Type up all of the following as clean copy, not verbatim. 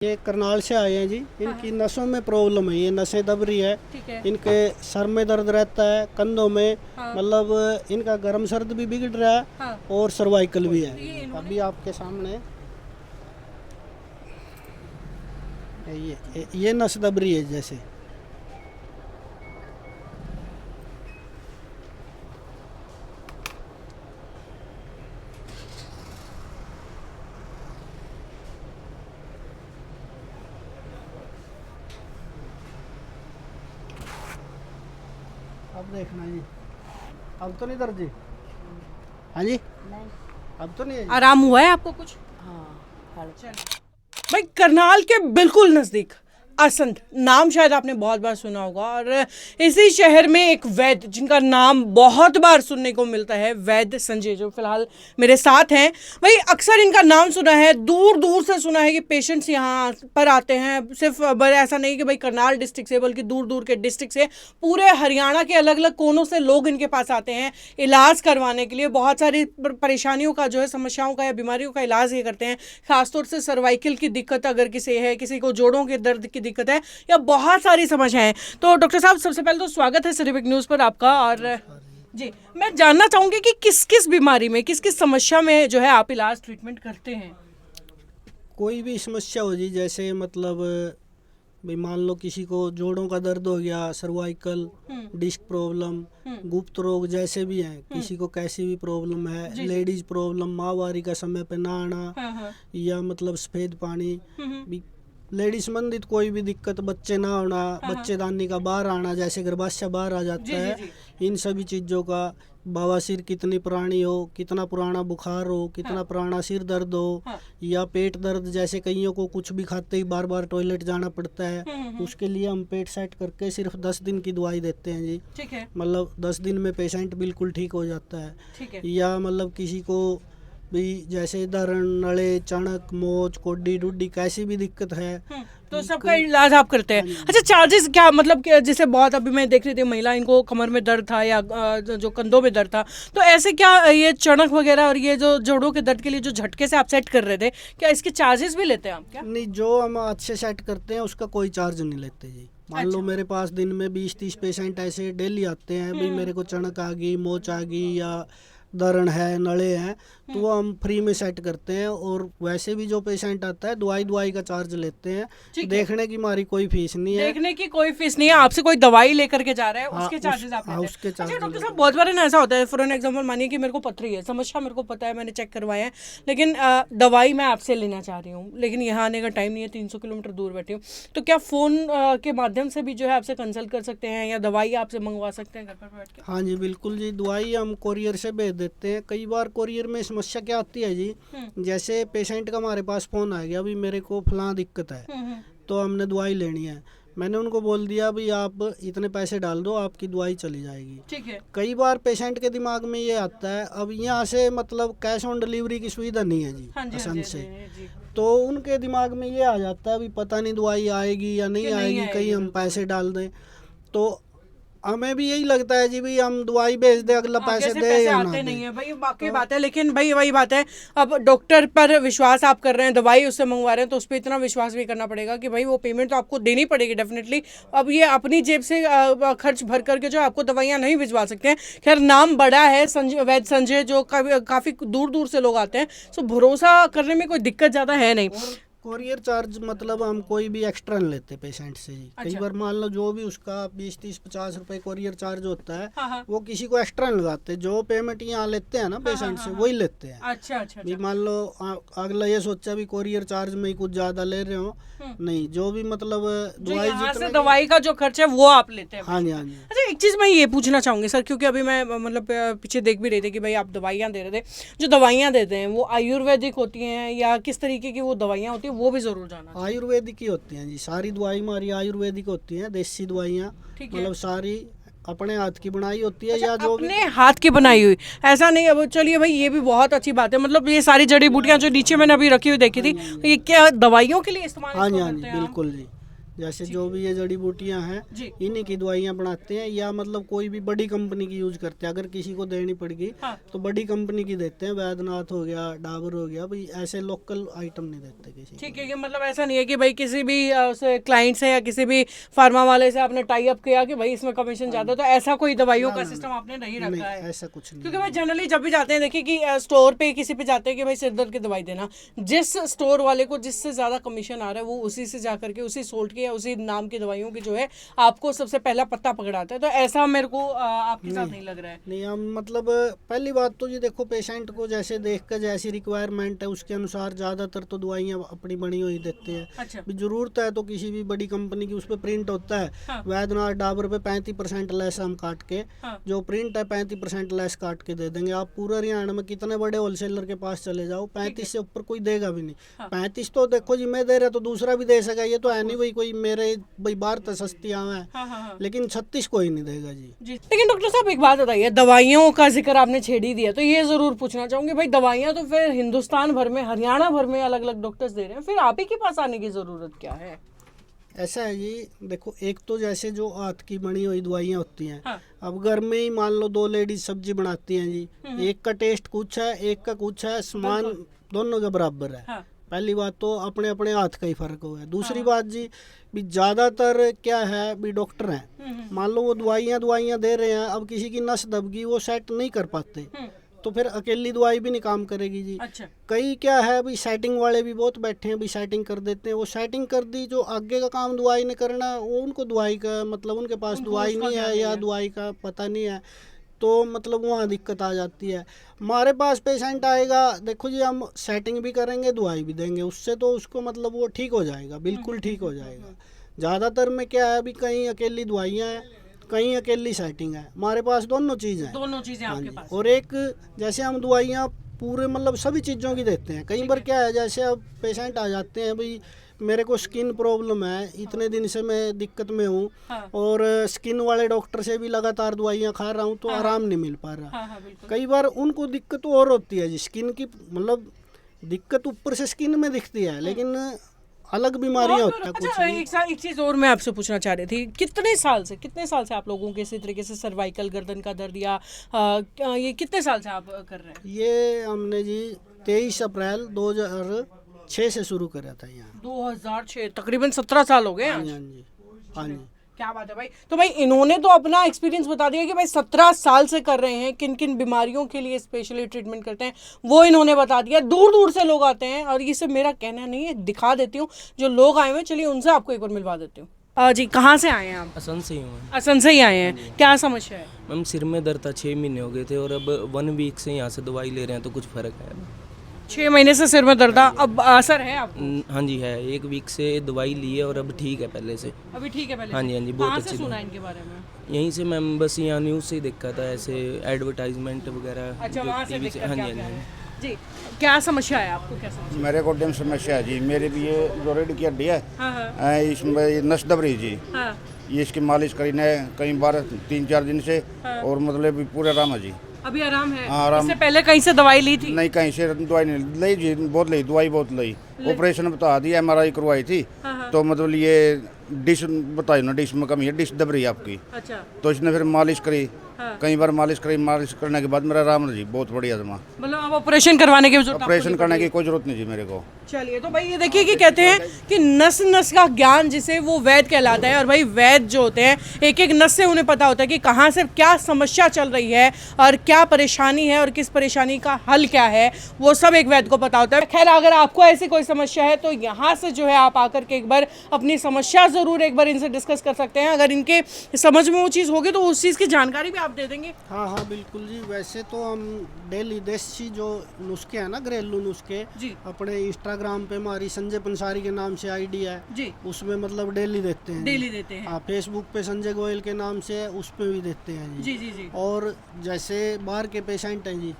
ये करनाल से आए हैं जी। इनकी नसों में प्रॉब्लम है, ये नसें दब रही है। इनके सर में दर्द रहता है, कंधों में, मतलब इनका गर्म सर्द भी बिगड़ रहा है और सर्वाइकल भी है। अभी आपके सामने ये नस दब रही है जैसे। अब देखना जी, अब तो नहीं दर्द जी। हाँ जी, नहीं, अब तो नहीं है जी। आराम हुआ है आपको कुछ? हाँ, भाई करनाल के बिल्कुल नज़दीक असंध नाम शायद आपने बहुत बार सुना होगा, और इसी शहर में एक वैद्य जिनका नाम बहुत बार सुनने को मिलता है, वैद्य संजय, जो फिलहाल मेरे साथ हैं। भाई अक्सर इनका नाम सुना है, दूर दूर से सुना है कि पेशेंट्स यहाँ पर आते हैं। सिर्फ ऐसा नहीं कि भाई करनाल डिस्ट्रिक्ट से, बल्कि दूर दूर के डिस्ट्रिक्ट से, पूरे हरियाणा के अलग अलग कोनों से लोग इनके पास आते हैं इलाज करवाने के लिए। बहुत सारी परेशानियों का जो है, समस्याओं का या बीमारियों का इलाज ये करते हैं। खासतौर से सर्वाइकल की दिक्कत अगर किसी है, किसी को जोड़ों के दर्द की दिक्कत है, या बहुत सारी समस्याएं हैं। तो डॉक्टर साहब, सबसे पहले तो स्वागत है सिटी न्यूज़ पर आपका। और जी, मैं जानना चाहूँगी कि किस किस बीमारी में, किस किस समस्या में जो है आप इलाज ट्रीटमेंट करते हैं? कोई भी समस्या हो जी, जैसे मतलब भाई मान लो किसी को जोड़ों का दर्द हो गया, सर्वाइकल, डिस्क प्रॉब्लम, गुप्त रोग जैसे भी हैं, किसी को कैसी भी प्रॉब्लम है, लेडीज प्रॉब्लम, माहवारी का समय पे ना आना, या मतलब सफेद पानी, लेडीज संबंधित कोई भी दिक्कत, बच्चे ना होना, बच्चेदानी का बाहर आना, जैसे गर्भाशय बाहर आ जाता है, इन सभी चीज़ों का, बवासीर कितनी पुरानी हो, कितना पुराना बुखार हो, कितना पुराना सिर दर्द हो, या पेट दर्द, जैसे कईयों को कुछ भी खाते ही बार बार टॉयलेट जाना पड़ता है, उसके लिए हम पेट सेट करके सिर्फ 10 दिन की दवाई देते हैं जी। ठीक है। मतलब 10 दिन में पेशेंट बिल्कुल ठीक हो जाता है। ठीक है। या मतलब किसी को भी जैसे दर्द, नड़े, चणक, मोच, कोड्डी डुड्डी कैसी भी दिक्कत है तो सबका इलाज आप करते हैं। अच्छा, चार्जेस क्या, मतलब कि जैसे बहुत अभी मैं देख रही थी महिला, इनको कमर में दर्द था या जो कंधों में दर्द था, तो ऐसे क्या ये चणक वगैरह और ये जो जोड़ों के दर्द के लिए जो झटके से आप सेट कर रहे थे, क्या इसके चार्जेस भी लेते हैं आप? क्या नहीं, जो हम अच्छे सेट करते हैं उसका कोई चार्ज नहीं लेते जी। मान लो मेरे पास दिन में 20-30 पेशेंट ऐसे डेली आते हैं, भाई मेरे को चणक आ गई, मोच आ गई, या दर्द है, नड़े हैं, तो वो हम फ्री में सेट करते हैं। और वैसे भी जो पेशेंट आता है दवाई का चार्ज लेते हैं। देखने की हमारी कोई फीस नहीं है। देखने की कोई फीस नहीं है, आपसे कोई दवाई लेकर के जा रहा है, उसके चार्जेस आप लेते हैं। उसके अच्छा चार्ज। डॉक्टर साहब, बहुत बार ना ऐसा होता है, फॉर एन एग्जांपल मानिए कि मेरे को पथरी है, समस्या मेरे को पता है, मैंने चेक करवाया है, लेकिन दवाई मैं आपसे लेना चाह रही हूँ, लेकिन यहाँ आने का टाइम नहीं है, 300 किलोमीटर दूर बैठी हूँ, तो क्या फ़ोन के माध्यम से भी जो है आपसे कंसल्ट कर सकते हैं, या दवाई आपसे मंगवा सकते हैं घर पर बैठ के? हाँ जी, बिल्कुल जी, दवाई हम कोरियर से भेज देते हैं। कई बार कोरियर में समस्या क्या आती है जी, जैसे पेशेंट का हमारे पास फोन आ गया, अभी मेरे को फलां दिक्कत है, तो हमने दवाई लेनी है, मैंने उनको बोल दिया भाई आप इतने पैसे डाल दो, आपकी दवाई चली जाएगी। ठीक है। कई बार पेशेंट के दिमाग में ये आता है, अब यहाँ से मतलब कैश ऑन डिलीवरी की सुविधा नहीं है जी, असम से, तो उनके दिमाग में ये आ जाता है भी पता नहीं दवाई आएगी या नहीं आएगी, कहीं हम पैसे डाल दें। तो हमें भी यही लगता है जी, भाई हम दवाई भेज दे, अगला पैसे दे या ना आते दे। नहीं है भाई, बाकी बात है, लेकिन भाई वही बात है, अब डॉक्टर पर विश्वास आप कर रहे हैं, दवाई उससे मंगवा रहे हैं, तो उस पर इतना विश्वास भी करना पड़ेगा कि भाई वो पेमेंट तो आपको देनी पड़ेगी डेफिनेटली। अब ये अपनी जेब से खर्च भर करके जो आपको दवाइयाँ नहीं भिजवा सकते हैं। खैर, नाम बड़ा है, संजय, वैद्य संजय, जो काफ़ी दूर दूर से लोग आते हैं, सो भरोसा करने में कोई दिक्कत ज़्यादा है नहीं। कोरियर चार्ज मतलब हम कोई भी एक्स्ट्रा नहीं लेते पेशेंट से जी। कई बार मान लो जो भी उसका 20-30-50 रुपए कोरियर चार्ज होता है, वो किसी को एक्स्ट्रा नहीं लगाते, जो पेमेंट यहाँ लेते हैं ना पेशेंट से, वही लेते हैं। अच्छा। भी मान लो अगला ये सोचा भी कोरियर चार्ज में ही कुछ ज्यादा ले रहे हो, नहीं, जो भी मतलब दवाई का जो खर्च है वो आप लेते हैं। हाँ जी, हाँ जी। अच्छा, एक चीज़ मैं ये पूछना चाहूँगी सर, क्योंकि अभी मैं मतलब पीछे देख भी रही थी कि भाई आप दवाइयाँ दे रहे थे, जो दवाइयाँ देते हैं वो आयुर्वेदिक होती हैं या किस तरीके की वो दवाइयाँ होती हैं, वो भी ज़रूर जाना। आयुर्वेदिक ही होती हैं जी, सारी दवाई हमारी आयुर्वेदिक होती हैं, देसी दवाइयाँ, मतलब सारी अपने हाथ की बनाई होती है। या जो अपने हाथ की बनाई हुई, ऐसा नहीं। अब चलिए भाई, ये भी बहुत अच्छी बात है, मतलब ये सारी जड़ी बूटियाँ जो नीचे मैंने अभी रखी हुई देखी थी, ये क्या दवाइयों के लिए इस्तेमाल? हाँ जी, हाँ जी, बिल्कुल जी। जैसे जो भी ये जड़ी बूटियां हैं जी। इन्हीं की दवाइयां बनाते हैं, या मतलब कोई भी बड़ी कंपनी की यूज करते हैं। अगर किसी को देनी पड़ेगी हाँ। तो बड़ी कंपनी की देते हैं, वैद्यनाथ हो गया, डाबर हो गया, भाई ऐसे लोकल आइटम नहीं देते किसी को। ठीक है, ये मतलब ऐसा नहीं है कि भाई किसी भी क्लाइंट से या किसी भी फार्मा वाले से आपने टाई अप किया कि भाई इसमें कमीशन ज्यादा, तो ऐसा कोई दवाइयों का सिस्टम आपने नहीं नहीं, रखा है? ऐसा कुछ नहीं। क्योंकि भाई जनरली जब भी जाते हैं, देखिए कि स्टोर पे किसी पे जाते हैं कि भाई सिर दर्द की दवाई देना, जिस स्टोर वाले को जिससे ज्यादा कमीशन आ रहा है वो उसी से जा करके उसी सोल्ट की या उसी नाम की दवाइयों की जो है आपको सबसे पहला पत्ता पकड़ाता है। तो ऐसा मेरे को आपके साथ नहीं लग रहा है। नहीं, हम मतलब पहली बात तो ये देखो, पेशेंट को जैसे देख कर जैसी रिक्वायरमेंट है उसके अनुसार ज़्यादातर तो दवाइयाँ अपनी बनी हुई देते हैं। अच्छा। भी जरूरत है तो किसी भी बड़ी कंपनी की उस पर प्रिंट होता है, हाँ। वैद्यनाथ डाबर पे 35% लेस हम काट के, हाँ। जो प्रिंट है 35% लेस काट के दे देंगे। आप पूरा हरियाणा में कितने बड़े होलसेलर के पास चले जाओ, 35 से ऊपर कोई देगा भी नहीं। हाँ। 35 तो देखो जी मैं दे रहा तो दूसरा भी दे सका, ये तो है नहीं भाई कोई मेरे भाई बाहर तो सस्ती आवे है, हाँ हाँ हाँ। लेकिन 36 कोई नहीं देगा जी। जी, लेकिन डॉक्टर साहब एक बात बताइए, दवाइयों का जिक्र आपने छेड़ ही दिया तो ये जरूर पूछना चाहूंगी, भाई दवाइयाँ तो फिर हिंदुस्तान भर में, हरियाणा भर में अलग अलग डॉक्टर्स दे रहे हैं, फिर आप ही के पास आने की जरूरत क्या है? ऐसा है जी, देखो एक तो जैसे जो हाथ की बनी हुई दवाइयाँ होती हैं, हाँ। अब घर में ही मान लो 2 लेडीज सब्जी बनाती हैं जी, एक का टेस्ट कुछ है, एक का कुछ है, सामान दोनों के बराबर है। हाँ। पहली बात तो अपने अपने हाथ का ही फर्क हुआ है। दूसरी बात जी, भी ज़्यादातर क्या है, भी डॉक्टर हैं, मान लो वो दवाइयाँ दे रहे हैं, अब किसी की नस दबगी वो सेट नहीं कर पाते, तो फिर अकेली दवाई भी नहीं काम करेगी जी। अच्छा। कई क्या है भी सेटिंग वाले भी बहुत बैठे हैं, भी सेटिंग कर देते हैं, वो सेटिंग कर दी, जो आगे का काम दवाई ने करना वो उनको दवाई का मतलब उनके पास दवाई नहीं है या दवाई का पता नहीं है, तो मतलब वहाँ दिक्कत आ जाती है। हमारे पास पेशेंट आएगा, देखो जी हम सेटिंग भी करेंगे दवाई भी देंगे, उससे तो उसको मतलब वो ठीक हो जाएगा, बिल्कुल ठीक हो जाएगा। ज़्यादातर में क्या है, अभी कहीं अकेली दवाइयाँ हैं, कहीं अकेली सेटिंग है, हमारे पास दोनों चीज़ हैं। दोनों चीजें हाँ आपके जी। पास। और एक जैसे हम दवाइयाँ पूरे मतलब सभी चीज़ों की देते हैं। कई बार क्या है, जैसे अब पेशेंट आ जाते हैं, भाई मेरे को स्किन प्रॉब्लम है, इतने दिन से मैं दिक्कत में हूँ, हाँ। और स्किन वाले डॉक्टर से भी लगातार दवाइयाँ खा रहा हूँ तो आराम नहीं मिल पा रहा। हाँ हाँ बिल्कुल। कई बार उनको दिक्कत और होती है जी, स्किन की मतलब दिक्कत ऊपर से स्किन में दिखती है, लेकिन अलग बीमारियाँ होती हैं कुछ अच्छा, भी। एक चीज और मैं आपसे पूछना चाह रही थी, कितने साल से आप लोगों के इसी तरीके से सर्वाइकल गर्दन का दर्द या ये कितने साल से आप कर रहे हैं? ये हमने जी 23 अप्रैल 2006 से शुरू करा था यहाँ। 2006, तकरीबन 17 साल हो गए हाँ आज। जी, हाँ जी, हाँ जी। क्या बात है भाई। तो भाई इन्होंने तो अपना एक्सपीरियंस बता दिया कि भाई 17 साल से कर रहे हैं, किन किन बीमारियों के लिए स्पेशली ट्रीटमेंट करते हैं वो इन्होंने बता दिया। दूर दूर से लोग आते हैं, और ये सब मेरा कहना नहीं है, दिखा देती हूँ जो लोग आए हुए, चलिए उनसे आपको एक बार मिलवा देती हूँ। जी, कहाँ से आए हैं आप? असम से ही हूँ मैम। असम से ही आए हैं, क्या समस्या है? मैम सिर में दर्द था, 6 महीने हो गए थे, और अब 1 वीक से यहाँ से दवाई ले रहे हैं तो कुछ फ़र्क है। 6 महीने से सिर में दर्द था, अब असर है आपको? हाँ जी है, 1 वीक से दवाई ली है और अब ठीक है पहले से। अभी ठीक है पहले हाँ से? जी, हाँ जी, बहुत कहाँ से अच्छी सुना दवाई। इनके बारे में? यहीं से मैम, बस यहाँ न्यूज़ से ही देखा था, ऐसे एडवर्टाइजमेंट वगैरह। अच्छा, जो वहाँ से TV देख कर हाँ के जी, आप हाँ आए जी। हैं। जी, क्या समस्या है आपको, क्या समस्या? मेरे को डैम समस्या है जी, मेरे भी ये जो रीढ़ की हड्डी है, हाँ हाँ इसमें ये नस दब रही जी, हाँ। ये इसकी मालिश करी ने कई बार 3-4 दिन से, और मतलब भी पूरे आराम है जी। अभी आराम है? हाँ, आराम। इससे पहले कहीं से दवाई ली थी? नहीं, कहीं से दवाई नहीं ली जी, बहुत ली दवाई, बहुत ली। ऑपरेशन बता दिया, MRI करवाई थी, तो मतलब ये डिश बताई ना, डिश में कमी है, डिश दब रही है आपकी, अच्छा। तो इसने फिर मालिश करी, हाँ। कई बार मालिश करी, मालिश करने के बाद मेरा आराम है जी, बहुत बढ़िया जमा। मतलब अब ऑपरेशन करवाने की जरूरत आपको ऑपरेशन नहीं करने पड़ी? की कोई जरूरत नहीं जी मेरे को। चलिए, तो भाई ये देखिए कि कहते हैं कि नस नस का ज्ञान जिसे वो वैद्य कहलाता है, और भाई वैद्य जो होते हैं एक एक नस से उन्हें पता होता है कि कहाँ से क्या समस्या चल रही है और क्या परेशानी है और किस परेशानी का हल क्या है, वो सब एक वैद्य को पता होता है। खैर, अगर आपको ऐसी कोई समस्या है तो यहाँ से जो है आप आकर के एक बार अपनी समस्या ज़रूर एक बार इनसे डिस्कस कर सकते हैं। अगर इनके समझ में वो चीज़ होगी तो उस चीज़ की जानकारी भी आप दे देंगे। हाँ हाँ बिल्कुल जी। वैसे तो हम डेली देसी जो नुस्खे हैं ना, घरेलू नुस्खे, जी। अपने इंस्टाग्राम पे हमारी संजय पंसारी के नाम से आईडी है जी। उसमें मतलब डेली देते हैं। डेली देते हैं? हाँ, फेसबुक पे संजय गोयल के नाम से है, उस पे भी देते हैं जी। जी जी जी। और जैसे बाहर के पेशेंट हैं जी,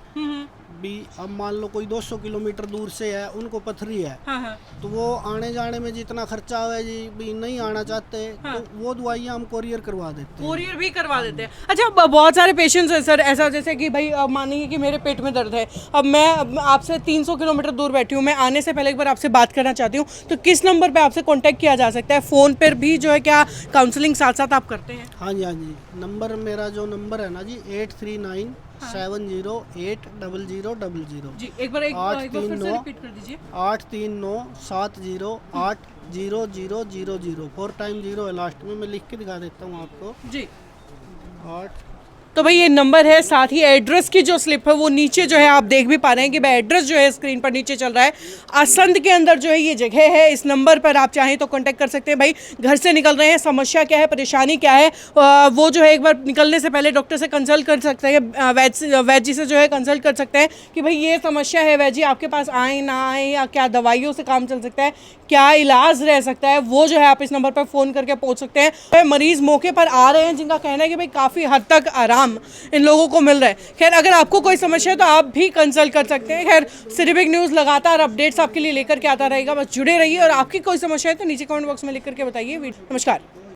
भी अब मान लो कोई 200 किलोमीटर दूर से है, उनको पथरी है, हाँ हाँ तो वो आने जाने में जितना खर्चा आवे जी भी नहीं आना चाहते, हाँ। तो वो दवाइयाँ हम कोरियर करवा देते हैं। कोरियर भी करवा देते हैं। अच्छा, बहुत सारे पेशेंट्स हैं सर ऐसा, जैसे कि भाई मानिए कि मेरे पेट में दर्द है, अब मैं आपसे 300 किलोमीटर दूर बैठी हूँ, मैं आने से पहले एक बार आपसे बात करना चाहती हूँ, तो किस नंबर पे आपसे कांटेक्ट किया जा सकता है? फ़ोन पर भी जो है क्या काउंसलिंग साथ साथ आप करते हैं? हाँ जी, हाँ जी, नंबर मेरा जो नंबर है ना जी 8397080000। जी एक बार फिर से रिपीट कर दीजिए। 8397080000, 4 टाइम 0 है लास्ट में, मैं लिख के दिखा देता हूँ आपको। जी 8। तो भाई ये नंबर है, साथ ही एड्रेस की जो स्लिप है वो नीचे जो है आप देख भी पा रहे हैं कि भाई एड्रेस जो है स्क्रीन पर नीचे चल रहा है। आसंद के अंदर जो है ये जगह है, इस नंबर पर आप चाहें तो कांटेक्ट कर सकते हैं। भाई घर से निकल रहे हैं, समस्या क्या है, परेशानी क्या है, वो जो है एक बार निकलने से पहले डॉक्टर से कंसल्ट कर सकते हैं, वैद जी से जो है कंसल्ट कर सकते हैं कि भाई ये समस्या है वैद जी, आपके पास आए ना आए, या क्या दवाइयों से काम चल सकता है, क्या इलाज रह सकता है, वो जो है आप इस नंबर पर फ़ोन करके पूछ सकते हैं। मरीज़ मौके पर आ रहे हैं जिनका कहना है कि भाई काफ़ी हद तक आराम इन लोगों को मिल रहा है। खैर अगर आपको कोई समस्या है तो आप भी कंसल्ट कर सकते हैं। खैर सिटी बिग न्यूज़ लगातार अपडेट्स आपके लिए लेकर के आता रहेगा, बस जुड़े रहिए, और आपकी कोई समस्या है तो नीचे कमेंट बॉक्स में लिख करके बताइए। नमस्कार।